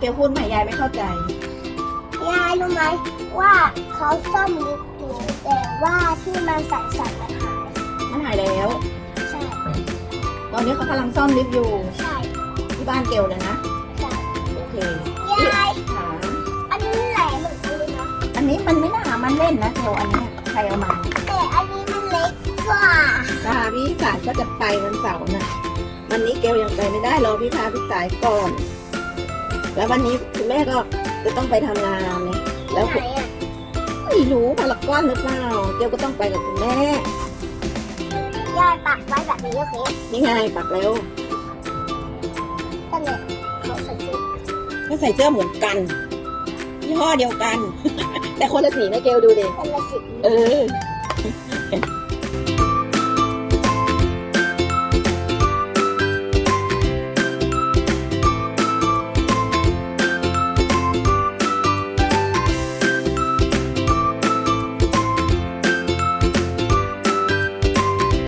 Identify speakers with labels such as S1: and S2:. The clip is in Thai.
S1: เกลพูดใหม่ยายไม่เข้าใจ
S2: ยายรู้ไหมว่าเขาซ่อมลิฟต์อยู่แต่ว่าที่มันสั่นๆมันหาย
S1: แล้ว
S2: ใช่
S1: ตอนนี้เขากำลังซ่อมลิฟต์อยู่
S2: ใช่
S1: ที่บ้านเกลเลยนะ
S2: ใช่
S1: โอเค
S2: ยาย
S1: ค่ะ
S2: อันนี้แหลมเหมือนกันเลยนะ
S1: อันนี้มันไม่น่ามันเล่นนะเกลอันนี้ใครเอามา
S2: แต่อันนี้มันเล็กกว่า
S1: พี่สายก็จะไปวันเสาร์น่ะวันนี้เกลยังไปไม่ได้รอพี่สายก่อนแล้ววันนี้คุณแม่ก็จะต้องไปทำงานเนี่ยแล้วไม่รู้พารากอนหรือเปล่าเกลก็ต้องไปกับคุณแม่
S2: ยายปักไว้แบบนี้โอเค
S1: นี่ไงปักแล้ว
S2: ก็เนี่ยเขาใส่เสื้อ
S1: ก็ใส่เสื้อเหมือนกันยี่ห้อเดียวกัน แต่คนละสีนะเกลดูดิ
S2: คนละสี